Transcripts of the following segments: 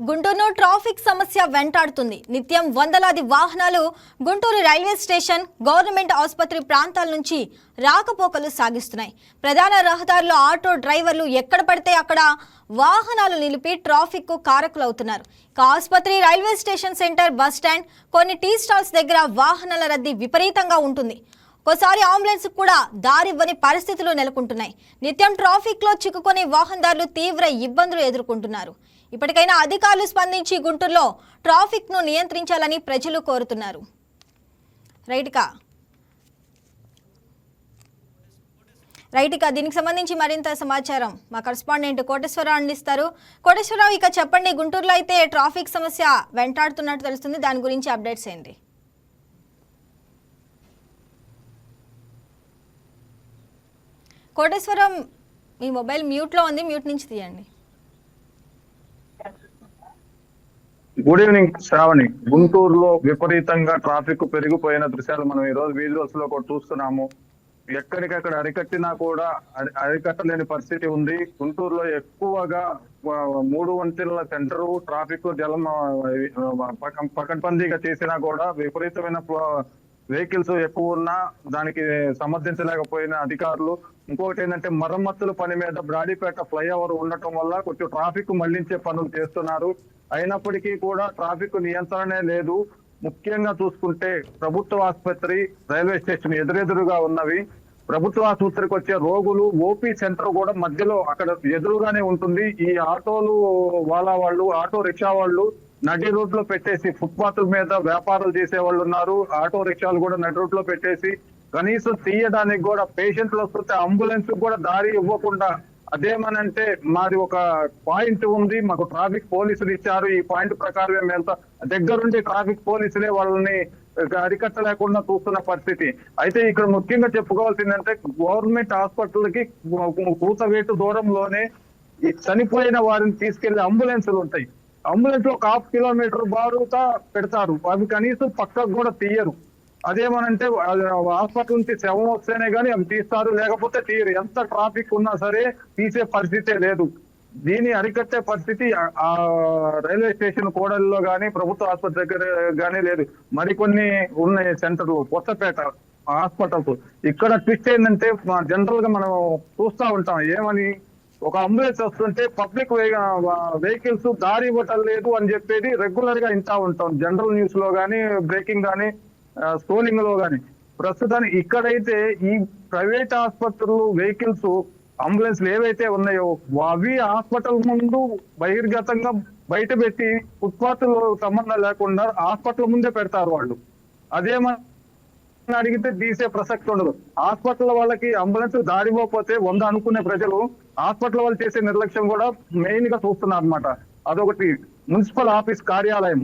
గుంటూరులో ట్రాఫిక్ సమస్య వెంటాడుతుంది. నిత్యం వందలాది వాహనాలు గుంటూరు రైల్వే స్టేషన్, గవర్నమెంట్ ఆసుపత్రి ప్రాంతాల నుంచి రాకపోకలు సాగిస్తున్నాయి. ప్రధాన రహదారుల్లో ఆటో డ్రైవర్లు ఎక్కడ పడితే అక్కడ వాహనాలు నిలిపి ట్రాఫిక్ కు కారకులవుతున్నారు. ఆసుపత్రి, railway station centre, bus stand, కొన్ని టీ స్టాల్స్ దగ్గర వాహనాల రద్దీ విపరీతంగా ఉంటుంది. ఒకసారి అంబులెన్స్ కూడా దారివ్వని పరిస్థితులు నెలకొంటున్నాయి. నిత్యం ట్రాఫిక్ లో చిక్కుకునే వాహనదారులు తీవ్ర ఇబ్బందులు ఎదుర్కొంటున్నారు. ఇప్పటికైనా అధికారులు స్పందించి గుంటూరులో ట్రాఫిక్ ను నియంత్రించాలని ప్రజలు కోరుతున్నారు. రైట్గా దీనికి సంబంధించి మరింత సమాచారం మా కరెస్పాండెంట్ కోటేశ్వరరావు అందిస్తారు. కోటేశ్వరరావు, ఇక చెప్పండి, గుంటూరులో అయితే ట్రాఫిక్ సమస్య వెంటాడుతున్నట్టు తెలుస్తుంది, దాని గురించి అప్డేట్స్ ఏంటి? కోటేశ్వరం, మీ మొబైల్ మ్యూట్లో ఉంది, మ్యూట్ నుంచి తీయండి. Good evening Shravani. గుంటూరులో విపరీతంగా ట్రాఫిక్ పెరిగిపోయిన దృశ్యాలు మనం ఈ రోజు విజువల్స్ లో కూడా చూస్తున్నాము. ఎక్కడికక్కడ అరికట్టినా కూడా అరికట్టలేని పరిస్థితి ఉంది. గుంటూరులో ఎక్కువగా 3 వంతెనల సెంటర్ ట్రాఫిక్ జలం పకడ్బందీగా చేసినా కూడా విపరీతమైన వెహికల్స్ ఎక్కువ ఉన్నా దానికి సమర్థించలేకపోయిన అధికారులు. ఇంకొకటి ఏంటంటే మరమ్మతుల పని మీద బ్రాడీపేట ఫ్లైఓవర్ ఉండటం వల్ల కొంచెం ట్రాఫిక్ మళ్లించే పనులు చేస్తున్నారు. అయినప్పటికీ కూడా ట్రాఫిక్ నియంత్రణే లేదు. ముఖ్యంగా చూసుకుంటే ప్రభుత్వ ఆసుపత్రి, రైల్వే స్టేషన్ ఎదురెదురుగా ఉన్నవి. ప్రభుత్వ ఆసుపత్రికి వచ్చే రోగులు ఓపీ సెంటర్ కూడా మధ్యలో అక్కడ ఎదురుగానే ఉంటుంది. ఈ ఆటోలు వాళ్ళు, ఆటో రిక్షా వాళ్ళు నడి రోడ్ లో పెట్టేసి ఫుట్పాత్ల మీద వ్యాపారాలు చేసే వాళ్ళు ఉన్నారు. ఆటో రిక్షాలు కూడా నడి రోడ్ లో పెట్టేసి కనీసం తీయడానికి కూడా పేషెంట్లు వస్తుంటే అంబులెన్స్ కూడా దారి ఇవ్వకుండా, అదేమనంటే మాది ఒక పాయింట్ ఉంది, మాకు ట్రాఫిక్ పోలీసులు ఇచ్చారు, ఈ పాయింట్ ప్రకారమే వెళ్తా, దగ్గరుండి ట్రాఫిక్ పోలీసులే వాళ్ళని అరికట్టలేకుండా చూస్తున్న పరిస్థితి. అయితే ఇక్కడ ముఖ్యంగా చెప్పుకోవాల్సిందంటే గవర్నమెంట్ హాస్పిటల్కి కూతవేటు దూరంలోనే ఈ చనిపోయిన వారిని తీసుకెళ్లే అంబులెన్సులు ఉంటాయి. అంబులెన్స్ ఒక 1/2 కిలోమీటర్ బారుతా పెడతారు, అవి కనీసం పక్కకు కూడా తీయరు. అదేమనంటే హాస్పిటల్ నుంచి శవం వస్తేనే గానీ అవి తీస్తారు, లేకపోతే తీయరు. ఎంత ట్రాఫిక్ ఉన్నా సరే తీసే పరిస్థితే లేదు. దీన్ని అరికట్టే పరిస్థితి ఆ రైల్వే స్టేషన్ కోడలిలో గానీ, ప్రభుత్వ ఆసుపత్రి దగ్గర గానీ లేదు. మరికొన్ని ఉన్నాయి సెంటర్లు, కొత్తపేట హాస్పిటల్స్. ఇక్కడ ట్విస్ట్ ఏంటంటే జనరల్ గా మనం చూస్తా ఉంటాం, ఏమని ఒక అంబులెన్స్ వస్తుంటే పబ్లిక్ వెహికల్స్ దారి ఇవ్వటం లేదు అని చెప్పేది రెగ్యులర్ గా వింటా ఉంటాం, జనరల్ న్యూస్ లో గానీ, బ్రేకింగ్ గానీ, స్క్రోలింగ్ లో గానీ. ప్రస్తుతానికి ఇక్కడైతే ఈ ప్రైవేట్ ఆసుపత్రులు వెహికల్స్, అంబులెన్స్లు ఏవైతే ఉన్నాయో అవి హాస్పిటల్ ముందు బహిర్గతంగా బయట పెట్టి ఫుట్పాత్ సంబంధం లేకుండా హాస్పిటల్ ముందే పెడతారు వాళ్ళు. అదేమన్నా అడిగితే తీసే ప్రసక్తి ఉండదు. హాస్పిటల్ వాళ్ళకి అంబులెన్స్ దారిపోతే 100 అనుకునే ప్రజలు హాస్పిటల్ వాళ్ళు చేసే నిర్లక్ష్యం కూడా మెయిన్ గా చూస్తున్నారు అనమాట. అదొకటి. మున్సిపల్ ఆఫీస్ కార్యాలయం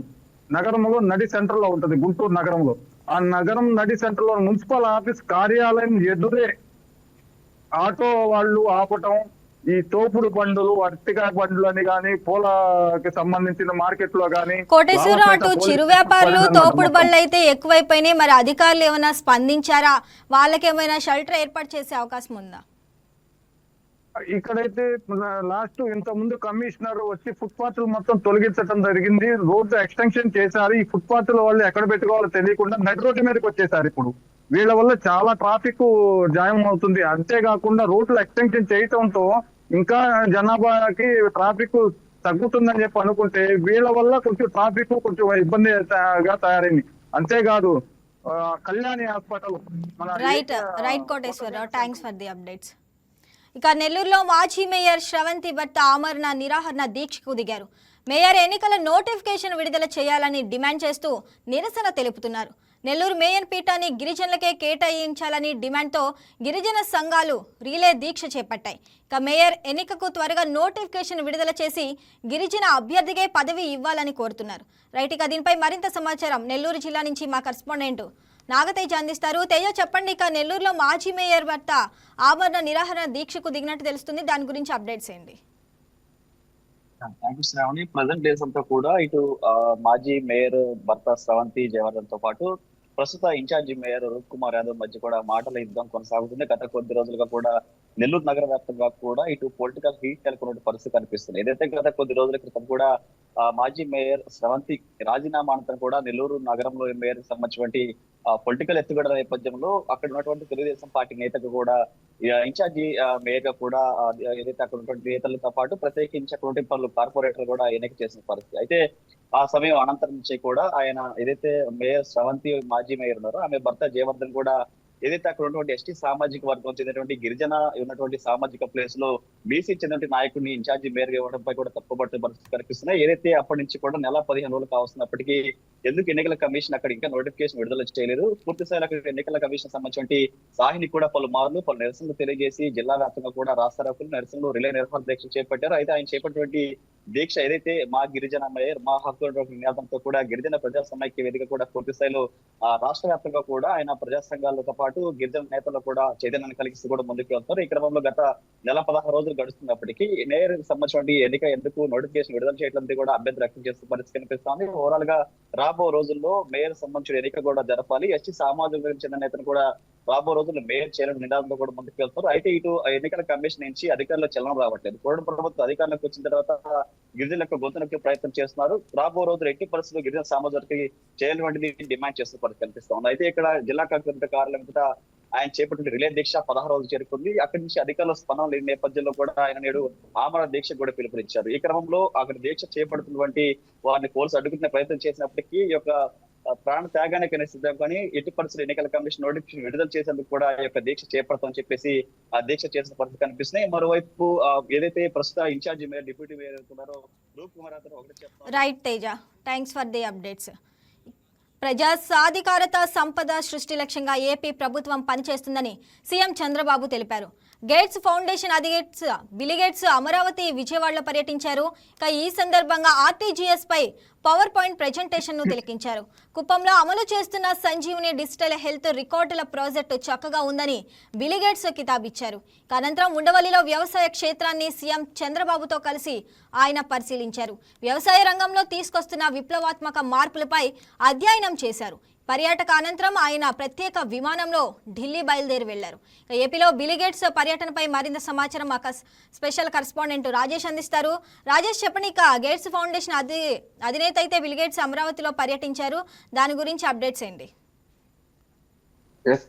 నగరంలో నడి సెంటర్ లో ఉంటది, గుంటూరు నగరంలో. ఆ నగరం నడి సెంటర్ లో మున్సిపల్ ఆఫీస్ కార్యాలయం ఎదురే ఆటో వాళ్ళు ఆపటం, ఈ తోపుడు బండ్లు, అరటిగా బండ్లు అని గానీ, పూలకి సంబంధించిన మార్కెట్ లో గానీ. కోటేశ్వరరావు, అటు చిరు వ్యాపారులు, తోపుడు బండ్లు అయితే ఎక్కువైపోయినాయి. మరి అధికారులు ఏమైనా స్పందించారా? వాళ్ళకి ఏమైనా షెల్టర్ ఏర్పాటు చేసే అవకాశం ఉందా? ఇక్కడైతే లాస్ట్ ఇంత ముందు కమిషనర్ వచ్చి ఫుట్పాత్లు మొత్తం తొలగించడం జరిగింది. రోడ్డు ఎక్స్టెన్షన్ చేశారు. ఈ ఫుట్పాత్ల వాళ్ళు ఎక్కడ పెట్టుకోవాలో తెలియకుండా నడి రోడ్డు మీదకి వచ్చేసారు. ఇప్పుడు వీళ్ళ వల్ల చాలా ట్రాఫిక్ జాయం అవుతుంది. అంతేకాకుండా రోడ్లు ఎక్స్టెన్షన్ చేయటంతో ఇంకా జనాభాకి ట్రాఫిక్ తగ్గుతుందని చెప్పి అనుకుంటే వీళ్ళ వల్ల కొంచెం ట్రాఫిక్ కొంచెం ఇబ్బందిగా తయారైంది. అంతేకాదు Kalyani hospital right Koteswararao, thanks for the updates. ఇక నెల్లూరులో మాజీ మేయర్ శ్రవంతి భర్త ఆమరణ నిరాహరణ దీక్షకు దిగారు. మేయర్ ఎన్నికల నోటిఫికేషన్ విడుదల చేయాలని డిమాండ్ చేస్తూ నిరసన తెలుపుతున్నారు. నెల్లూరు మేయర్ పీఠాన్ని గిరిజనులకే కేటాయించాలని డిమాండ్తో గిరిజన సంఘాలు రీలే దీక్ష చేపట్టాయి. ఇక మేయర్ ఎన్నికకు త్వరగా నోటిఫికేషన్ విడుదల చేసి గిరిజన అభ్యర్థికే పదవి ఇవ్వాలని కోరుతున్నారు. ఇక దీనిపై మరింత సమాచారం నెల్లూరు జిల్లా నుంచి మా కరెస్పాండెంట్ నాగతేజ అందిస్తారు. తేజ, చెప్పండి, ఇక నెల్లూరులో మాజీ మేయర్ భర్త ఆమరణ నిరాహరణ దీక్షకు దిగినట్టు తెలుస్తుంది, దాని గురించి అప్డేట్స్ ఏంటి? Thank you Shravani. Present days అంతా కూడా ఇటు మాజీ మేయర్ భర్త శ్రవంతి జయవర్ధన్ తో పాటు ప్రస్తుత ఇన్ఛార్జి మేయర్ రూప్ కుమార్ యాదవ్ మధ్య కూడా మాటల యుద్ధం కొనసాగుతుంది. గత కొద్ది రోజులుగా కూడా నెల్లూరు నగర వ్యాప్తంగా కూడా ఇటు పొలిటికల్ హీట్ నెలకొన్న పరిస్థితి కనిపిస్తుంది. ఏదైతే గత కొద్ది రోజుల క్రితం కూడా మాజీ మేయర్ స్రవంతి రాజీనామా అనంతరం కూడా నెల్లూరు నగరంలో మేయర్ సంబంధించినటువంటి పొలిటికల్ ఎత్తుగడ నేపథ్యంలో అక్కడ ఉన్నటువంటి తెలుగుదేశం పార్టీ నేతకు కూడా ఇన్ఛార్జి మేయర్ గా కూడా ఏదైతే అక్కడ ఉన్నటువంటి నేతలతో పాటు ప్రత్యేకించి అక్కడ ఉంటే పలు కార్పొరేటర్లు కూడా ఎన్నిక చేసిన పరిస్థితి. అయితే ఆ సమయం అనంతరం నుంచి కూడా ఆయన ఏదైతే మేయర్ స్రవంతి మాజీ మేయర్ ఉన్నారో ఆమె భర్త జయవర్ధన్ కూడా ఏదైతే అక్కడ ఉన్నటువంటి ఎస్టీ సామాజిక వర్గం చెందినటువంటి గిరిజన ఉన్నటువంటి సామాజిక ప్లేస్ లో బీసీ చెందినటువంటి నాయకుడిని ఇన్ఛార్జి మేయర్ గా ఇవ్వడంపై కూడా తప్పుపట్టిన పరిస్థితి కనిపిస్తున్నాయి. ఏదైతే అప్పటి నుంచి కూడా నెల 15 రోజులు కావస్తున్నప్పటికీ ఎందుకు ఎన్నికల కమిషన్ అక్కడ ఇంకా నోటిఫికేషన్ విడుదల చేయలేదు? పూర్తి స్థాయిలో అక్కడ ఎన్నికల కమిషన్ సంబంధించి సాహిని కూడా పలు నిరసనలు తెలియజేసి జిల్లా వ్యాప్తంగా కూడా రాస్తారోకులు నిరసనలు రిలే నిరసన దీక్ష చేపట్టారు. అయితే ఆయన చేపట్టినటువంటి దీక్ష ఏదైతే మా గిరిజన మేయర్ మా హక్కు నినాదంతో కూడా గిరిజన ప్రజా సమైక్య వేదిక కూడా పూర్తి స్థాయిలో రాష్ట్ర వ్యాప్తంగా కూడా ఆయన ప్రజా సంఘాలతో పాటు గిరిజన నేతలు కూడా చైతన్యాన్ని కలిగిస్తూ కూడా ముందుకు వెళ్తారు. ఈ క్రమంలో గత నెల 16 రోజులు గడుస్తున్నప్పటికీ మేయర్ సంబంధించిన ఎన్నిక ఎందుకు నోటిఫికేషన్ విడుదల చేయడం కూడా అభ్యంతరం వ్యక్తం చేస్తున్న పరిస్థితి కనిపిస్తోంది. ఓవరాల్ గా రాబో రోజుల్లో మేయర్ సంబంధించిన ఎన్నిక కూడా జరపాలి, ఎస్టీ సామాజిక చెందిన నేతను కూడా రాబో రోజుల్లో మేయర్ చేయాలని నినాదంతో కూడా ముందుకు వెళ్తారు. అయితే ఇటు ఎన్నికల కమిషన్ నుంచి అధికారుల చలనం రావట్లేదు. కూటమి ప్రభుత్వం అధికారంలోకి వచ్చిన తర్వాత గిరిజనులకు గొంతునొక్కే ప్రయత్నం చేస్తున్నారు. రాబో రోజులు ఎట్టి పరిస్థితుల్లో గిరిజన సామాజిక చేయాలనేది డిమాండ్ చేస్తున్న పరిస్థితి కనిపిస్తోంది. అయితే ఇక్కడ జిల్లా కలెక్టర్ కార్యాలయం మీద ఆయన చేపట్టిన రిలే దీక్ష 16 రోజులు చేరుకుంది. అక్కడి నుంచి అధికారుల స్పందన లేని నేపథ్యంలో కూడా ఆయన నేడు ఆమరణ దీక్ష కూడా పిలుపునిచ్చారు. ఈ క్రమంలో అక్కడ దీక్ష చేపడుతున్నటువంటి వారిని పోలీసు అడ్డుకునే ప్రయత్నం చేసినప్పటికీ ఈ యొక్క ప్రాణ త్యాగానికి సిద్ధం కానీ ఎట్టి పరిస్థితులు ఎన్నికల కమిషన్ నోటిఫికేషన్ విడుదల చేసేందుకు కూడా ఈ యొక్క దీక్ష చేపడతామని చెప్పేసి ఆ దీక్ష చేసిన పరిస్థితి కనిపిస్తున్నాయి. మరోవైపు ఏదైతే ప్రస్తుత ఇన్ఛార్జి మేయర్ డిప్యూటీ మేయర్ ఉన్నారో రూప్ కుమార్ అతను ఒకటి చెప్తారు. Right Teja, thanks for the updates. ప్రజా సాధికారత సంపద సృష్టి లక్ష్యంగా ఏపీ ప్రభుత్వం పనిచేస్తుందని సీఎం చంద్రబాబు తెలిపారు. గేట్స్ ఫౌండేషన్ అధినేత బిల్ గేట్స్ అమరావతి విజయవాడలో పర్యటించారు. ఇక ఈ సందర్భంగా ఆర్టీజీఎస్ పై పవర్ పాయింట్ ప్రెజెంటేషన్ ను తిలకించారు. కుప్పంలో అమలు చేస్తున్న సంజీవని డిజిటల్ హెల్త్ రికార్డుల ప్రాజెక్టు చక్కగా ఉందని బిల్ గేట్స్ కితాబిచ్చారు. అనంతరం ఉండవల్లిలో వ్యవసాయ క్షేత్రాన్ని సీఎం చంద్రబాబుతో కలిసి ఆయన పరిశీలించారు. వ్యవసాయ రంగంలో తీసుకొస్తున్న విప్లవాత్మక మార్పులపై అధ్యయనం చేశారు. పర్యాటక అనంతరం ఆయన ప్రత్యేక విమానంలో ఢిల్లీ బయలుదేరి వెళ్లారు. ఏపీలో బిల్ గేట్స్ పర్యటనపై మరింత సమాచారం మా స్పెషల్ కరెస్పాండెంట్ రాజేష్ అందిస్తారు. రాజేష్ చెప్పండి, ఇక గేట్స్ ఫౌండేషన్ అధినేత అయితే బిల్ గేట్స్ అమరావతిలో పర్యటించారు, దాని గురించి అప్డేట్స్ ఏంటి?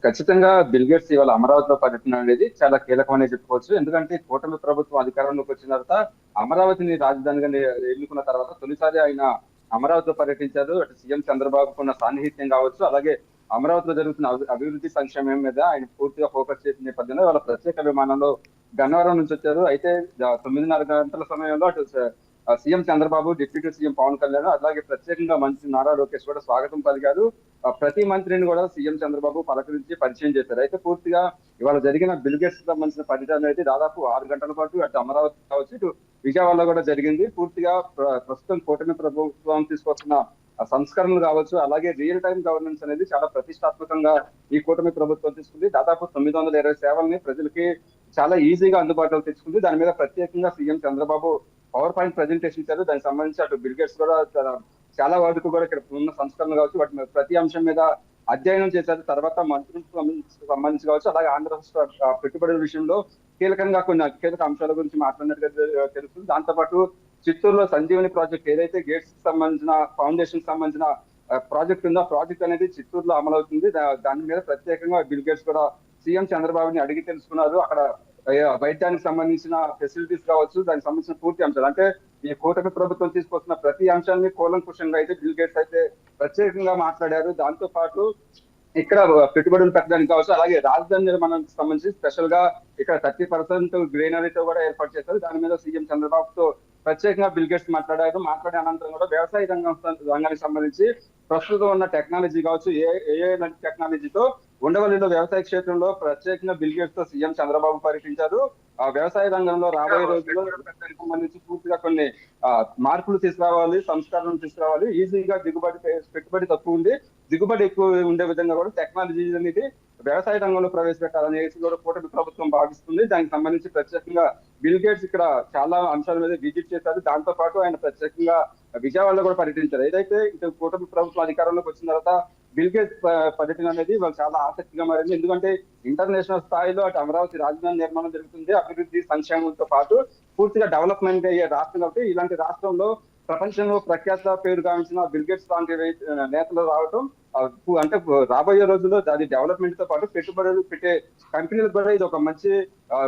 ఖచ్చితంగా బిల్ గేట్స్ ఇవాళ అమరావతిలో పర్యటన అనేది చాలా కీలకమనే చెప్పుకోవచ్చు. ఎందుకంటే కూటమి ప్రభుత్వం అధికారంలోకి వచ్చిన తర్వాత అమరావతిని రాజధానిగా ఎన్నుకున్న తర్వాత తొలిసారి ఆయన అమరావతిలో పర్యటించారు. అటు సీఎం చంద్రబాబుకు ఉన్న సాన్నిహిత్యం కావచ్చు, అలాగే అమరావతిలో జరుగుతున్న అభివృద్ధి సంక్షేమం మీద ఆయన పూర్తిగా ఫోకస్ చేసిన నేపథ్యంలో వాళ్ళ ప్రత్యేక విమానంలో గన్నవరం నుంచి వచ్చారు. అయితే 9:30 గంటల సమయంలో అటు CM Chandrababu, deputy CM Pawan Kalyan, అలాగే ప్రత్యేకంగా మంత్రి నారా లోకేష్ కూడా స్వాగతం పలికారు. ప్రతి మంత్రిని కూడా సీఎం చంద్రబాబు పలకరించి పరిచయం చేశారు. అయితే పూర్తిగా ఇవాళ జరిగిన బిల్ గేట్స్ సంబంధించిన పర్యటన అయితే దాదాపు 6 గంటల పాటు అటు అమరావతి కావచ్చు, ఇటు విజయవాడలో కూడా జరిగింది. పూర్తిగా ప్రస్తుతం కూటమి ప్రభుత్వం తీసుకొస్తున్న సంస్కరణలు కావచ్చు, అలాగే రియల్ టైం గవర్నెన్స్ అనేది చాలా ప్రతిష్టాత్మకంగా ఈ కూటమి ప్రభుత్వం తీసుకుంది. దాదాపు 920 సేవల్ని ప్రజలకి చాలా ఈజీగా అందుబాటులో తెచ్చుకుంది. దాని మీద ప్రత్యేకంగా CM Chandrababu power point presentation ఇచ్చారు. దానికి సంబంధించి అటు బిల్ గేట్స్ కూడా చాలా వరకు కూడా ఇక్కడ ఉన్న సంస్కరణలు కావచ్చు, వాటి ప్రతి అంశం మీద అధ్యయనం చేశారు. తర్వాత మంత్రులకు సంబంధించి కావచ్చు, అలాగే ఆంధ్ర రాష్ట్ర పెట్టుబడుల విషయంలో కీలకంగా కొన్ని కీలక అంశాల గురించి మాట్లాడినట్టుగా తెలుస్తుంది. దాంతోపాటు చిత్తూరులో సంజీవని ప్రాజెక్ట్ ఏదైతే గేట్స్ సంబంధించిన ఫౌండేషన్ సంబంధించిన ప్రాజెక్ట్ ఉందో ఆ ప్రాజెక్ట్ అనేది చిత్తూరులో అమలవుతుంది. దాని మీద ప్రత్యేకంగా బిల్ గేట్స్ కూడా సీఎం చంద్రబాబుని అడిగి తెలుసుకున్నారు. అక్కడ వైద్యానికి సంబంధించిన ఫెసిలిటీస్ కావచ్చు, దానికి సంబంధించిన పూర్తి అంశాలు అంటే ఈ కూటమి ప్రభుత్వం తీసుకొస్తున్న ప్రతి అంశాన్ని కూలంకుషంగా అయితే బిల్ గేట్స్ అయితే ప్రత్యేకంగా మాట్లాడారు. దాంతో పాటు ఇక్కడ పెట్టుబడులు పెట్టడానికి కావచ్చు, అలాగే రాజధాని నిర్మాణానికి సంబంధించి స్పెషల్ గా ఇక్కడ 30% గ్రీనరీతో కూడా ఏర్పాటు చేశారు. దాని మీద సీఎం చంద్రబాబుతో ప్రత్యేకంగా బిల్ గేట్స్ మాట్లాడారు. మాట్లాడే అనంతరం కూడా వ్యవసాయ రంగానికి సంబంధించి ప్రస్తుతం ఉన్న టెక్నాలజీ కావచ్చు, ఏ టెక్నాలజీతో ఉండవల్లిలో వ్యవసాయ క్షేత్రంలో ప్రత్యేకంగా బిల్ గేట్స్ తో సీఎం చంద్రబాబు పర్యటించారు. ఆ వ్యవసాయ రంగంలో రాబోయే రోజుల్లో సంబంధించి పూర్తిగా కొన్ని మార్పులు తీసుకురావాలి, సంస్కరణలు తీసుకురావాలి. ఈజీగా పెట్టుబడి తక్కువ ఉంది, దిగుబడి ఎక్కువ ఉండే విధంగా కూడా టెక్నాలజీ అనేది వ్యవసాయ రంగంలో ప్రవేశపెట్టాలని కూడా కూటమి ప్రభుత్వం భావిస్తుంది. దానికి సంబంధించి ప్రత్యేకంగా బిల్ గేట్స్ ఇక్కడ చాలా అంశాల మీద విజిట్ చేశారు. దాంతో పాటు ఆయన ప్రత్యేకంగా విజయవాడలో కూడా పర్యటించారు. ఏదైతే ఇటు కూటమి ప్రభుత్వం అధికారంలోకి వచ్చిన తర్వాత బిల్ గేట్స్ పర్యటన అనేది వాళ్ళు చాలా ఆసక్తిగా మారింది. ఎందుకంటే ఇంటర్నేషనల్ స్థాయిలో అటు అమరావతి రాజధాని నిర్మాణం జరుగుతుంది, అభివృద్ధి సంక్షేమంతో పాటు పూర్తిగా డెవలప్మెంట్ అయ్యే రాష్ట్రం కాబట్టి ఇలాంటి రాష్ట్రంలో ప్రపంచంలో ప్రఖ్యాత పేరు గాంచిన బిల్ గేట్స్ లాంటి నేతలు రావటం అంటే రాబోయే రోజుల్లో అది డెవలప్మెంట్ తో పాటు పెట్టుబడులు పెట్టే కంపెనీలకు కూడా ఇది ఒక మంచి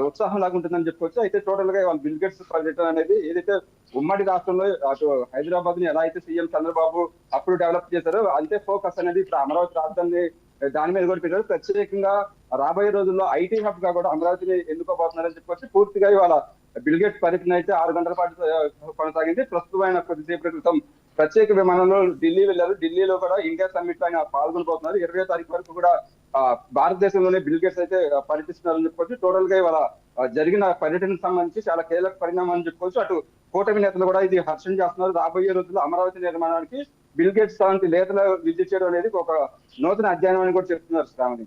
ఉత్సాహం లాగా ఉంటుందని చెప్పుకోవచ్చు. అయితే టోటల్ గా బిల్ గేట్స్ పర్యటన అనేది ఏదైతే ఉమ్మడి రాష్ట్రంలో అటు హైదరాబాద్ ని ఎలా అయితే సీఎం చంద్రబాబు అప్పుడు డెవలప్ చేశారో అంతే ఫోకస్ అనేది ఇప్పుడు అమరావతి రాజధాని దాని మీద కూడా పెట్టారు. ప్రత్యేకంగా రాబోయే రోజుల్లో ఐటీ హబ్ గా కూడా అమరావతిని ఎన్నుకోబోతున్నారని చెప్పుకోవచ్చు. పూర్తిగా ఇవాళ బిల్ గేట్స్ పర్యటన అయితే 6 గంటల పాటు కొనసాగింది. ప్రస్తుతం ఆయన కొద్దిసేపటి క్రితం ప్రత్యేక విమానంలో ఢిల్లీ వెళ్లారు. ఢిల్లీలో కూడా ఇండియా సమ్మిట్ లో ఆయన పాల్గొనబోతున్నారు. 20వ తారీఖు వరకు కూడా భారతదేశంలోనే బిల్ గేట్స్ అయితే పర్యటిస్తున్నారని చెప్పుకోవచ్చు. టోటల్ గా ఇవాళ జరిగిన పర్యటనకు సంబంధించి చాలా కీలక పరిణామం అని చెప్పుకోవచ్చు. అటు కూటమి నేతలు కూడా ఇది హర్షం చేస్తున్నారు. రాబోయే రోజుల్లో అమరావతి నిర్మాణానికి బిల్ గేట్స్ లాంటి నేతలు విజిట్ చేయడం అనేది ఒక నూతన అధ్యయనం అని కూడా చెప్తున్నారు Shravani.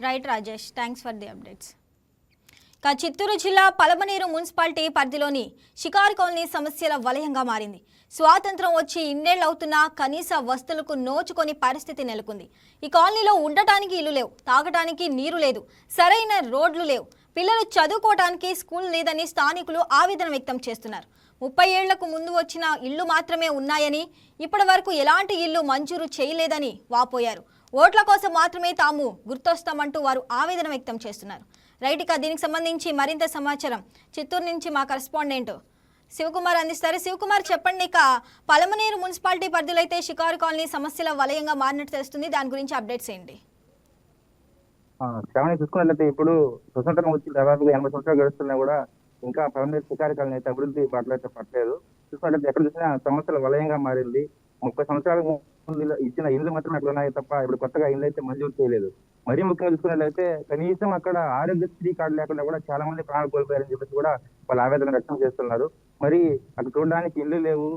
Right Rajesh, thanks for the updates. ఇక చిత్తూరు జిల్లా పలమనేరు మున్సిపాలిటీ పరిధిలోని షికార్ కాలనీ సమస్యల వలయంగా మారింది. స్వాతంత్రం వచ్చి ఇన్నేళ్లవుతున్నా కనీస వస్తువులకు నోచుకొని పరిస్థితి నెలకొంది. ఈ కాలనీలో ఉండటానికి ఇల్లు లేవు, తాగటానికి నీరు లేదు, సరైన రోడ్లు లేవు, పిల్లలు చదువుకోవడానికి స్కూల్ లేదని స్థానికులు ఆవేదన వ్యక్తం చేస్తున్నారు. 30 ఏళ్లకు ముందు వచ్చిన ఇళ్లు మాత్రమే ఉన్నాయని, ఇప్పటి వరకు ఎలాంటి ఇల్లు మంజూరు చేయలేదని వాపోయారు. ఓట్ల కోసం మాత్రమే తాము గుర్తొస్తామంటూ వారు ఆవేదన వ్యక్తం చేస్తున్నారు. రైట్, ఇక దీనికి సంబంధించి మరింత సమాచారం చిత్తూరు నుంచి మా కరెస్పాండెంట్ శివకుమార్ అందిస్తారు. శివకుమార్, చెప్పండి. ఇక పలమనేరు మున్సిపాలిటీ పరిధిలో అయితే షికారు కాలనీ సమస్యల వలయంగా మారినట్టు తెలుస్తుంది, దాని గురించి అప్డేట్స్ ఏంటి? శ్రావణి, చూసుకున్నట్లయితే ఇప్పుడు స్వతంత్రం వచ్చి దాదాపుగా 80 సంవత్సరాలు గడుస్తున్నా కూడా ఇంకా పలమనేరు షికారు కాలనీ అయితే అభివృద్ధి బాటలో అయితే పట్టలేదు. చూసుకున్నట్లయితే ఎక్కడ చూసినా సమస్యల వలయంగా మారింది. 30 సంవత్సరాల ముందు ఇచ్చిన ఇల్లు మాత్రం అక్కడ ఉన్నాయి తప్ప ఇప్పుడు కొత్తగా ఇల్లు అయితే మంజూరు చేయలేదు. మరీ ముఖ్యంగా చూసుకున్నట్లయితే కనీసం అక్కడ ఆరోగ్యశ్రీ కార్డు లేకుండా కూడా చాలా మంది ప్రాణాలు కోల్పోయారని చెప్పేసి కూడా వాళ్ళు ఆవేదన వ్యక్తం చేస్తున్నారు. మరి అక్కడ చూడడానికి ఇల్లు లేవు,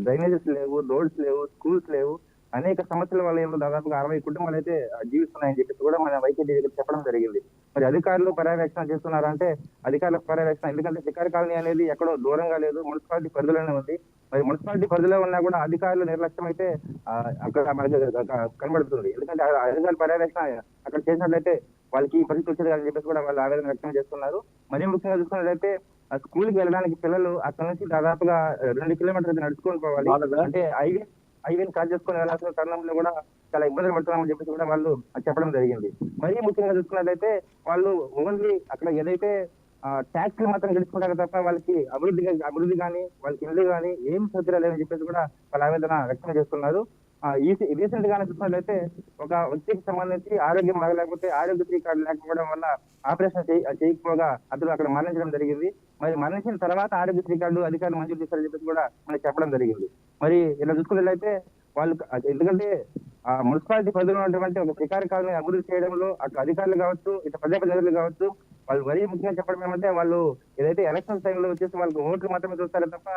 డ్రైనేజెస్ లేవు, రోడ్స్ లేవు, స్కూల్స్ లేవు, అనేక సమస్యల వల్ల దాదాపుగా 60 కుటుంబాలు అయితే జీవిస్తున్నాయని చెప్పేసి కూడా మన వైద్య చెప్పడం జరిగింది. మరి అధికారులు పర్యవేక్షణ చేస్తున్నారంటే అధికారుల పర్యవేక్షణ, ఎందుకంటే షికారు కాలనీ అనేది ఎక్కడో దూరంగా లేదు, మున్సిపాలిటీ పరిధిలోనే ఉంది. మరి మున్సిపాలిటీ పరిధిలో ఉన్నా కూడా అధికారులు నిర్లక్ష్యం అయితే అక్కడ మనకి కనబడుతుంది. ఎందుకంటే అధికారుల పర్యవేక్షణ అక్కడ చేసినట్లయితే వాళ్ళకి పరిస్థితి వచ్చేది అని చెప్పేసి కూడా వాళ్ళు ఆవేదన వ్యక్తం చేస్తున్నారు. మరీ ముఖ్యంగా చూసుకున్నట్లయితే స్కూల్కి వెళ్ళడానికి పిల్లలు అక్కడ నుంచి దాదాపుగా 2 కిలోమీటర్లు నడుచుకొని పోవాలి. అంటే హైవేని క్రాస్ చేసుకుని వెళ్ళాల్సిన తరుణంలో కూడా చాలా ఇబ్బందులు పడుతున్నామని చెప్పేసి కూడా వాళ్ళు చెప్పడం జరిగింది. మరీ ముఖ్యంగా చూసుకున్నట్లయితే వాళ్ళు ఓన్లీ అక్కడ ఏదైతే ట్యాక్స్లు మాత్రం గెలుచుకుంటారు తప్ప వాళ్ళకి అభివృద్ధి కానీ వాళ్ళకి ఇల్లు కానీ ఏం సౌకర్యాలు లేవని చెప్పేసి కూడా వాళ్ళ ఆవేదన వ్యక్తం చేస్తున్నారు. రీసెంట్ గానే చూసినట్లయితే ఒక వ్యక్తికి సంబంధించి ఆరోగ్యం బాగలేకపోతే ఆరోగ్యశ్రీ కార్డు లేకపోవడం వల్ల ఆపరేషన్ చేయకపోగా అతను అక్కడ మరణించడం జరిగింది. మరి మరణించిన తర్వాత ఆరోగ్యశ్రీ కార్డు అధికారులు మంజూరు చేశారని చెప్పేసి కూడా మనకి చెప్పడం జరిగింది. మరి ఇలా చూసుకున్నట్లయితే వాళ్ళు, ఎందుకంటే మున్సిపాలిటీ పరిధిలో ఉన్నటువంటి ఒక షికారు కాలనీ అభివృద్ధి చేయడంలో అటు అధికారులు కావచ్చు, ఇటు ప్రజాప్రతినిధులు కావచ్చు, వాళ్ళు మరీ ముఖ్యంగా చెప్పడం ఏమంటే వాళ్ళు ఏదైతే ఎలక్షన్ టైంలో వచ్చేసి వాళ్ళకి ఓట్లు మాత్రమే చూస్తారో తప్ప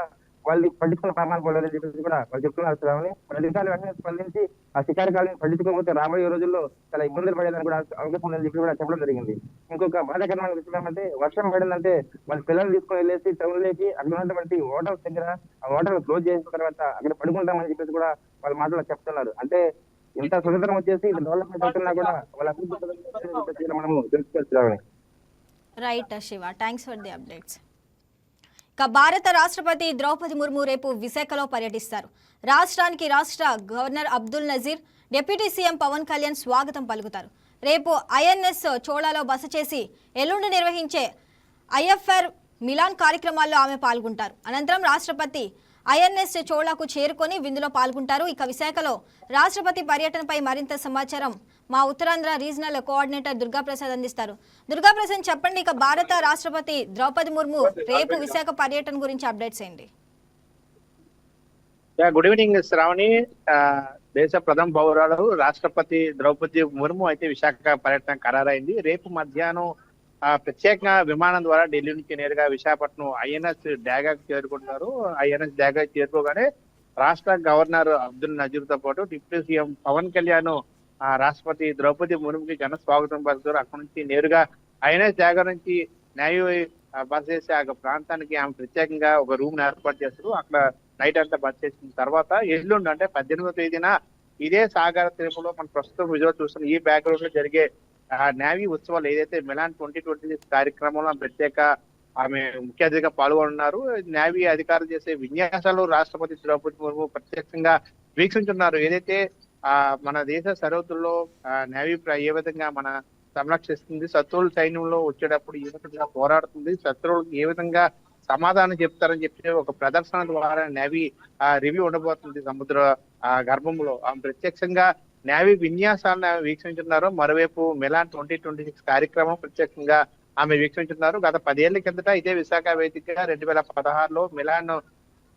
వాళ్ళు పట్టించుకున్న ప్రమాణం పోలేదని చెప్పేసి కూడా వాళ్ళు చెప్తున్నారు శ్రావణి. మరి అధికారులు వెంటనే స్పందించి ఆ షికారు కాలనీ పట్టించుకోకపోతే రాబోయే రోజుల్లో చాలా ఇబ్బందులు పడేదని కూడా అవకాశం ఉందని చెప్పి కూడా చెప్పడం జరిగింది. ఇంకొక బాధాకరమైన విషయం ఏమంటే వర్షం పడిందంటే వాళ్ళ పిల్లలు తీసుకుని వెళ్ళేసి టౌన్ లేకి అక్కడ ఉన్నటువంటి హోటల్స్ దగ్గర ఆ హోటల్ క్లోజ్ చేసిన తర్వాత అక్కడ పడుకుంటామని చెప్పేసి కూడా వాళ్ళ మాటలు చెప్తున్నారు. అంటే ఇంత స్వతంత్రం వచ్చేసి డెవలప్మెంట్ అవుతున్నా కూడా వాళ్ళ అభివృద్ధి మనము తెలుసుకోవచ్చు. Right Shiva, thanks for the updates. ఇక భారత రాష్ట్రపతి ద్రౌపది ముర్ము రేపు విశాఖలో పర్యటిస్తారు. రాష్ట్రానికి రాష్ట్ర governor Abdul Nazir, deputy CM Pawan Kalyan స్వాగతం పలుకుతారు. రేపు ఐఎన్ఎస్ చోళాలో బస చేసి ఎల్లుండి నిర్వహించే ఐఎఫ్ఆర్ మిలాన్ కార్యక్రమాల్లో ఆమె పాల్గొంటారు. అనంతరం రాష్ట్రపతి ఐఎన్ఎస్ చోళాకు చేరుకొని విందులో పాల్గొంటారు. ఇక విశాఖలో రాష్ట్రపతి పర్యటనపై మరింత సమాచారం మా ఉత్తరాంధ్ర రీజనల్ కోఆర్డినేటర్ దుర్గాప్రసాద్ అందిస్తారు. దుర్గాప్రసాద్, చెప్పండి. ఇక భారత రాష్ట్రపతి ద్రౌపది ముర్ము రేపు విశాఖ పర్యటన గురించి అప్డేట్స్ ఏంటి? Good evening Shravani. దేశ ప్రథమ పౌరాలు రాష్ట్రపతి ద్రౌపది ముర్ము అయితే విశాఖ పర్యటన ఖరారైంది. రేపు మధ్యాహ్నం ప్రత్యేక విమానం ద్వారా ఢిల్లీ నుంచి నేరుగా విశాఖపట్నం ఐఎన్ఎస్ డాగాకు చేరుకుంటున్నారు. ఐఎన్ఎస్ డాగా చేరుకోగానే రాష్ట్ర గవర్నర్ అబ్దుల్ నజీర్ తో పాటు డిప్యూటీ సీఎం పవన్ కళ్యాణ్ రాష్ట్రపతి ద్రౌపది ముర్ముకి ఘన స్వాగతం పలుకుతారు. అక్కడ నుంచి నేరుగా ఐఎన్ఎస్ డాగా నుంచి న్యాయ బస చేసి ఆ ప్రాంతానికి ఆమె ప్రత్యేకంగా ఒక రూమ్ ఏర్పాటు చేస్తారు. అక్కడ నైట్ అంతా బస చేసిన తర్వాత ఎల్లుండి అంటే 18వ తేదీన ఇదే సాగర తీరంలో మనం ప్రస్తుతం విజువల్ చూస్తున్న ఈ బ్యాక్గ్రౌండ్ లో జరిగే నేవీ ఉత్సవాలు ఏదైతే మిలాన్ 2026 కార్యక్రమంలో ప్రత్యేక ఆమె ముఖ్య అతిథిగా పాల్గొన్నారు. నేవీ అధికారులు చేసే విన్యాసాలు రాష్ట్రపతి ద్రౌపది ముర్ము ప్రత్యక్షంగా వీక్షించున్నారు. ఏదైతే మన దేశ సరిహద్దుల్లో నేవీ ఏ విధంగా మన సంరక్షిస్తుంది, శత్రువుల సైన్యంలో వచ్చేటప్పుడు ఏ విధంగా పోరాడుతుంది, శత్రువులకు ఏ విధంగా సమాధానం చెప్తారని చెప్పి ఒక ప్రదర్శన ద్వారా నేవీ రివ్యూ ఉండబోతుంది సముద్ర గర్భంలో. ఆమె ప్రత్యక్షంగా నేవీ విన్యాసాలను వీక్షించున్నారు. మరోవైపు మిలాన్ 2026 కార్యక్రమం ప్రత్యక్షంగా ఆమె వీక్షించున్నారు. గత 10 ఏళ్ల కిందట ఇదే విశాఖ వేదికగా 2016లో మిలాన్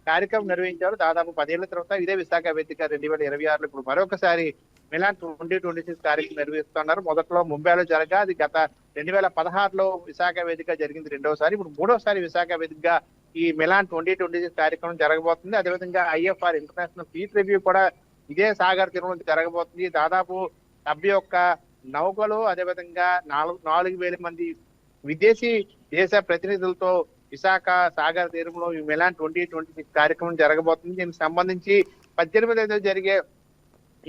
కార్యక్రమం నిర్వహించారు. దాదాపు 10 ఏళ్ల తర్వాత ఇదే విశాఖ వేదిక 2026లో ఇప్పుడు మరొకసారి మిలాన్ 2026 కార్యక్రమం నిర్వహిస్తున్నారు. మొదట్లో ముంబైలో జరగా, అది గత 2016లో విశాఖ వేదిక జరిగింది రెండోసారి. ఇప్పుడు మూడోసారి విశాఖ వేదికగా ఈ మిలాన్ 2026 కార్యక్రమం జరగబోతుంది. అదేవిధంగా IFR ఇంటర్నేషనల్ ఫ్లీట్ రివ్యూ కూడా ఇదే సాగర్ తీరంలో జరగబోతుంది. దాదాపు 71 నౌకలు, అదేవిధంగా 4,000 మంది విదేశీ దేశ ప్రతినిధులతో విశాఖ సాగర్ తీరంలో ఈ మిలాన్ 2026 కార్యక్రమం జరగబోతుంది. దీనికి సంబంధించి 18వ జరిగే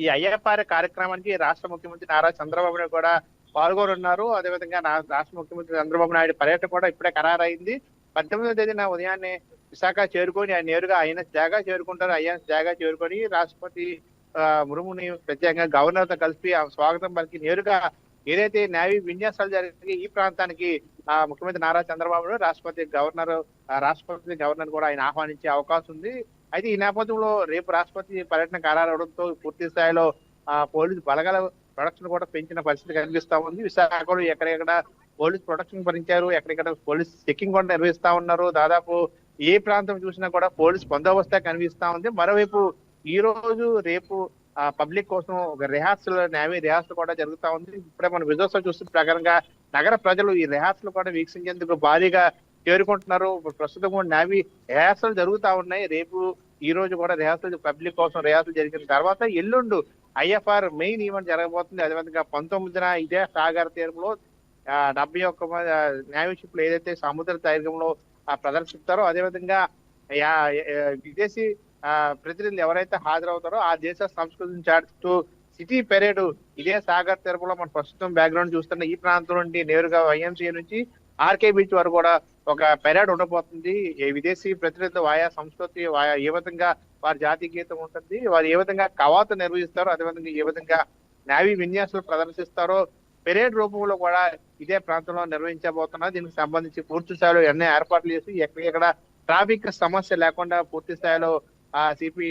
ఈ IFR కార్యక్రమానికి రాష్ట్ర ముఖ్యమంత్రి నారా చంద్రబాబు నాయుడు కూడా పాల్గొనున్నారు. అదేవిధంగా రాష్ట్ర ముఖ్యమంత్రి చంద్రబాబు నాయుడు పర్యటన కూడా ఇప్పుడే ఖరారైంది. 18వ తేదీన ఉదయాన్నే విశాఖ చేరుకొని ఆయన నేరుగా ఐఎన్ఎస్ జాగా చేరుకుంటారు. ఐఎన్ఎస్ జాగా చేరుకొని రాష్ట్రపతి ముర్ముని ప్రత్యేకంగా గవర్నర్ తో కలిపి స్వాగతం పలికి నేరుగా ఏదైతే నేవీ విన్యాసాలు జరిగే ఈ ప్రాంతానికి ముఖ్యమంత్రి నారా చంద్రబాబు నాయుడు రాష్ట్రపతి గవర్నర్ కూడా ఆయన ఆహ్వానించే అవకాశం ఉంది. అయితే ఈ నేపథ్యంలో రేపు రాష్ట్రపతి పర్యటన ఖరారవడంతో పూర్తి స్థాయిలో పోలీసు బలగాల ప్రొడక్షన్ కూడా పెంచిన పరిస్థితి కనిపిస్తా ఉంది. విశాఖలో ఎక్కడెక్కడ పోలీస్ ప్రొడక్షన్ భరించారు, ఎక్కడెక్కడ పోలీస్ చెకింగ్ కూడా నిర్వహిస్తా ఉన్నారు. దాదాపు ఏ ప్రాంతం చూసినా కూడా పోలీస్ బందోబస్తే కనిపిస్తా ఉంది. మరోవైపు ఈ రోజు రేపు పబ్లిక్ కోసం ఒక రిహార్సల్, నేవీ రిహార్సల్ కూడా జరుగుతా ఉంది. ఇప్పుడే మన విజువల్స్ చూస్తున్న ప్రకారంగా నగర ప్రజలు ఈ రిహార్సల్ కూడా వీక్షించేందుకు భారీగా చేరుకుంటున్నారు. ప్రస్తుతం కూడా నేవీ రిహార్సల్ జరుగుతా ఉన్నాయి. రేపు ఈ రోజు కూడా రిహార్సల్ పబ్లిక్ కోసం రిహార్సల్ జరిగిన తర్వాత ఎల్లుండు IFR మెయిన్ ఈవెంట్ జరగబోతుంది. అదేవిధంగా 19న ఇదే సాగర్ తీరంలో 71 నేవీ షిప్లు ఏదైతే సముద్ర తీరంలో ప్రదర్శిస్తారో, అదేవిధంగా విదేశీ ప్రతినిధులు ఎవరైతే హాజరవుతారో ఆ దేశ సంస్కృతిని చాటుతూ సిటీ పెరేడ్ ఇదే సాగర్ తీరంలో మనం ప్రస్తుతం బ్యాక్గ్రౌండ్ చూస్తున్న ఈ ప్రాంతం నుండి నేరుగా YMCA నుంచి RK బీచ్ వరకు కూడా ఒక పెరేడ్ ఉండబోతుంది. విదేశీ ప్రతినిధులు ఆయా సంస్కృతి, ఏ విధంగా వారి జాతీయ గీతం ఉంటుంది, వారు ఏ విధంగా కవాతు నిర్వహిస్తారో, అదేవిధంగా ఏ విధంగా నేవీ విన్యాసాలు ప్రదర్శిస్తారో పెరేడ్ రూపంలో కూడా ఇదే ప్రాంతంలో నిర్వహించబోతున్నారు. దీనికి సంబంధించి పూర్తి స్థాయిలో ఎన్నో ఏర్పాట్లు చేసి ఎక్కడెక్కడ ట్రాఫిక్ సమస్య లేకుండా పూర్తి స్థాయిలో సిపి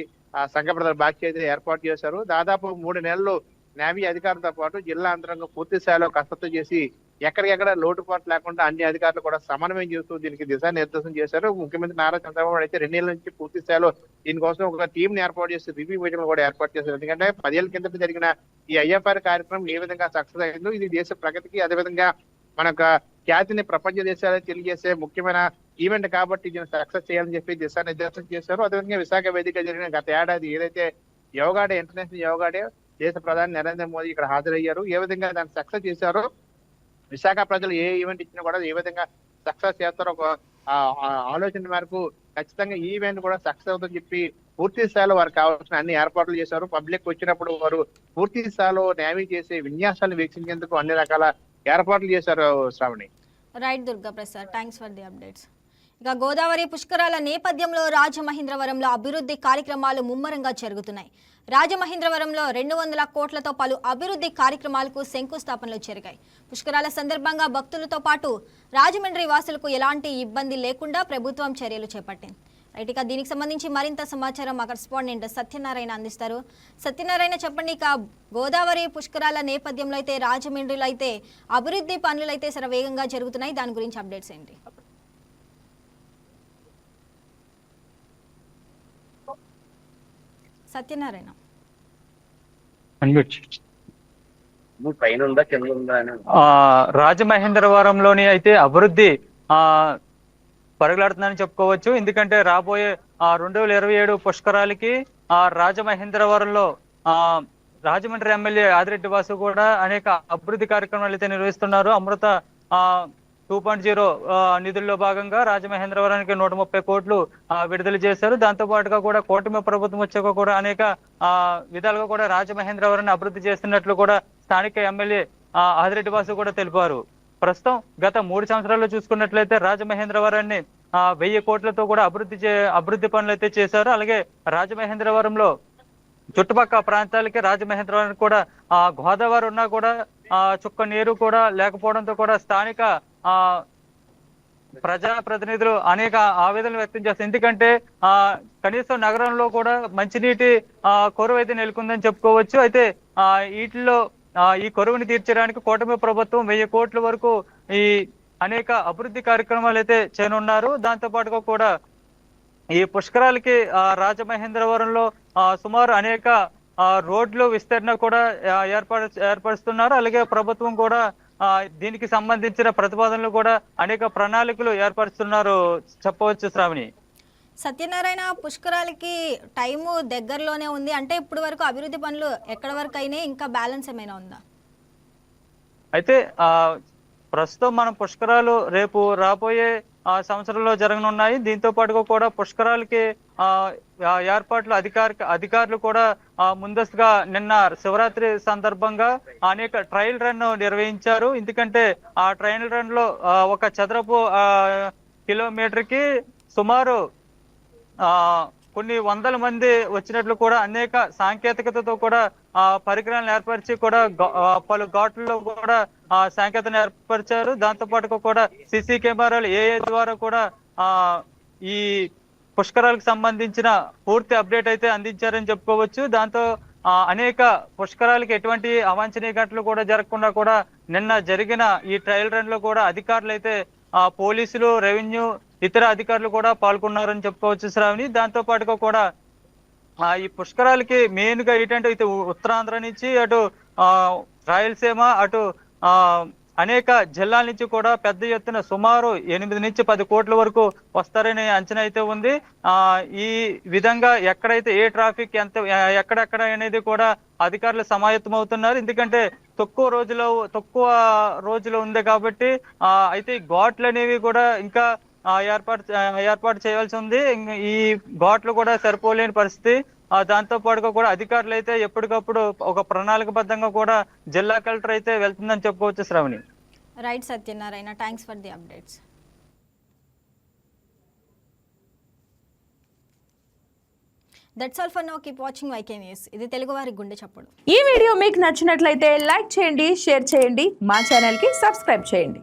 సంఘప్రదాయ బాధ్యత ఏర్పాటు చేశారు. దాదాపు 3 నెలలు నేవీ అధికారులతో పాటు జిల్లా యంత్రాంగం పూర్తి స్థాయిలో కసరత్తు చేసి ఎక్కడికెక్కడ లోటుపాటు లేకుండా అన్ని అధికారులు కూడా సమన్వయం చేస్తూ దీనికి దిశానిర్దేశం చేశారు. ముఖ్యమంత్రి నారా చంద్రబాబు నాయుడు అయితే 2 నెలల నుంచి పూర్తి స్థాయిలో దీనికోసం ఒక టీం ని ఏర్పాటు చేసి రివ్యూ మీటింగ్ కూడా ఏర్పాటు చేశారు. ఎందుకంటే 10 ఏళ్ల కిందట జరిగిన ఈ IFR కార్యక్రమం ఏ విధంగా సక్సెస్ అయిందో, ఇది దేశ ప్రగతికి అదేవిధంగా మనకు ఖ్యాతిని ప్రపంచ దేశాలకు తెలియజేసే ముఖ్యమైన ఈవెంట్ కాబట్టి దీన్ని సక్సెస్ చేయాలని చెప్పి దిశానిర్దేశం చేశారు. అదేవిధంగా విశాఖ వేదిక జరిగిన గత ఏడాది ఏదైతే yoga day, international yoga day, దేశ ప్రధాని నరేంద్ర మోదీ ఇక్కడ హాజరయ్యారు. ఏ విధంగా దాన్ని సక్సెస్ చేశారో, విశాఖ ప్రజలు ఏ ఈవెంట్ ఇచ్చినా కూడా ఏ విధంగా సక్సెస్ చేస్తారో ఒక ఆలోచన మేరకు ఖచ్చితంగా ఈ ఈవెంట్ కూడా సక్సెస్ అవుతుందని చెప్పి పూర్తి స్థాయిలో వారికి కావాల్సిన అన్ని ఏర్పాట్లు చేశారు. పబ్లిక్ వచ్చినప్పుడు వారు పూర్తి స్థాయిలో నేవీ చేసే విన్యాసాలను వీక్షించేందుకు అన్ని రకాల ఏర్పాట్లు చేశారు. Shravani. Right Durga Prasad, thanks for the updates. ఇక గోదావరి పుష్కరాల నేపథ్యంలో రాజమహేంద్రవరంలో అభివృద్ధి కార్యక్రమాలు ముమ్మరంగా జరుగుతున్నాయి. రాజమహేంద్రవరంలో 200 కోట్లతో పలు అభివృద్ధి కార్యక్రమాలకు శంకుస్థాపనలు జరిగాయి. పుష్కరాల సందర్భంగా భక్తులతో పాటు రాజమండ్రి వాసులకు ఎలాంటి ఇబ్బంది లేకుండా ప్రభుత్వం చర్యలు చేపట్టింది. రైట్, ఇక దీనికి సంబంధించి మరింత సమాచారం మా కరెస్పాండెంట్ సత్యనారాయణ అందిస్తారు. సత్యనారాయణ, చెప్పండి, ఇక గోదావరి పుష్కరాల నేపథ్యంలో అయితే రాజమండ్రిలో అయితే అభివృద్ధి పనులు అయితే శరవేగంగా జరుగుతున్నాయి, దాని గురించి అప్డేట్స్ ఏంటి? సత్యనారాయణ రాజమహేంద్రవరంలోని అయితే అభివృద్ధి పరుగులాడుతుందని చెప్పుకోవచ్చు. ఎందుకంటే రాబోయే 2027 పుష్కరాలకి రాజమహేంద్రవరంలో రాజమండ్రి ఎమ్మెల్యే ఆదిరెడ్డి వాసు కూడా అనేక అభివృద్ధి కార్యక్రమాలు అయితే నిర్వహిస్తున్నారు. అమృత 2.0 నిధుల్లో భాగంగా రాజమహేంద్రవరానికి 130 కోట్లు విడుదల చేశారు. దాంతో పాటుగా కూడా కూటమి ప్రభుత్వం వచ్చాక కూడా అనేక విధాలుగా కూడా రాజమహేంద్రవరాన్ని అభివృద్ధి చేస్తున్నట్లు కూడా స్థానిక ఎమ్మెల్యే ఆదిరెడ్డి వాసు కూడా తెలిపారు. ప్రస్తుతం గత 3 సంవత్సరాల్లో చూసుకున్నట్లయితే రాజమహేంద్రవరాన్ని 1000 కోట్లతో కూడా అభివృద్ధి పనులు అయితే చేశారు. అలాగే రాజమహేంద్రవరంలో చుట్టుపక్కల ప్రాంతాలకి రాజమహేంద్రవరం కూడా గోదావరి ఉన్నా కూడా చుక్క నీరు కూడా లేకపోవడంతో కూడా స్థానిక ప్రజాప్రతినిధులు అనేక ఆవేదనలు వ్యక్తం చేస్తారు. ఎందుకంటే కనీసం నగరంలో కూడా మంచినీటి కొరవ అయితే నెలకొందని చెప్పుకోవచ్చు. అయితే వీటిలో ఈ కొరవుని తీర్చడానికి కూటమి ప్రభుత్వం 1000 కోట్ల వరకు ఈ అనేక అభివృద్ధి కార్యక్రమాలు అయితే చేయనున్నారు. దాంతో పాటుగా కూడా ఈ పుష్కరాలకి రాజమహేంద్రవరంలో సుమారు అనేక రోడ్లు విస్తరణ కూడా ఏర్పరుస్తున్నారు. అలాగే ప్రభుత్వం కూడా దీనికి సంబంధించిన ప్రతిపాదనలు కూడా అనేక ప్రణాళికలు ఏర్పరుస్తున్నారు చెప్పవచ్చు శ్రావణి. సత్యనారాయణ, పుష్కరాలకి టైము దగ్గరలోనే ఉంది అంటే ఇప్పుడు వరకు అభివృద్ధి పనులు ఎక్కడి వరకు అయినాయి, ఇంకా బ్యాలెన్స్ ఏమైనా ఉందా? అయితే ప్రస్తుతం మనం పుష్కరాలు రేపు రాబోయే సంవత్సరంలో జరగనున్నాయి. దీంతో పాటుగా కూడా పుష్కరాలకి ఏర్పాట్లు అధికారులు కూడా ముందస్తుగా నిన్న శివరాత్రి సందర్భంగా అనేక ట్రయల్ రన్ నిర్వహించారు. ఎందుకంటే ఆ ట్రయల్ రన్ లో ఒక చదరపు కిలోమీటర్ కి సుమారు కొన్ని వందల మంది వచ్చినట్లు కూడా అనేక సాంకేతికతతో కూడా పరికరాలను ఏర్పరిచి కూడా పలు ఘాట్లలో కూడా సాంకేతికతను ఏర్పరిచారు. దాంతో పాటుగా కూడా సిసి కెమెరాలు ఏఏ ద్వారా కూడా ఈ పుష్కరాలకు సంబంధించిన పూర్తి అప్డేట్ అయితే అందించారని చెప్పుకోవచ్చు. దాంతో అనేక పుష్కరాలకి ఎటువంటి అవాంఛనీయ ఘటనలు కూడా జరగకుండా కూడా నిన్న జరిగిన ఈ ట్రయల్ రన్ లో కూడా అధికారులు అయితే పోలీసులు, రెవెన్యూ, ఇతర అధికారులు కూడా పాల్గొన్నారని చెప్పుకోవచ్చు శ్రావణి. దాంతో పాటుగా కూడా ఈ పుష్కరాలకి మెయిన్ గా ఏంటంటే ఇటు ఉత్తరాంధ్ర నుంచి అటు రాయలసీమ అటు అనేక జిల్లాల నుంచి కూడా పెద్ద ఎత్తున సుమారు 8 నుంచి 10 కోట్ల వరకు వస్తారనే అంచనా అయితే ఉంది. ఈ విధంగా ఎక్కడైతే ఏ ట్రాఫిక్ ఎక్కడెక్కడ అనేది కూడా అధికారులు సమాయత్తం అవుతున్నారు. ఎందుకంటే తక్కువ రోజులు ఉంది కాబట్టి అయితే ఘాట్లు అనేవి కూడా ఇంకా ఏర్పాటు చేయాల్సి ఉంది. ఈ ఘాట్లు కూడా సరిపోలేని పరిస్థితి. దాంతో పాటుగా కూడా అధికారులు అయితే ఎప్పటికప్పుడు ఒక ప్రణాళికబద్ధంగా కూడా జిల్లా కలెక్టర్ అయితే వెళ్తుందని చెప్పుకోవచ్చు Shravani. Right Satyanarayana, thanks for the updates. That's all for now. Keep watching YK News. ఇది తెలుగువారి గుండె చప్పుడు. ఈ వీడియో మీకు నచ్చినట్లయితే లైక్ చేయండి, షేర్ చేయండి, మా ఛానల్కి సబ్స్క్రైబ్ చేయండి.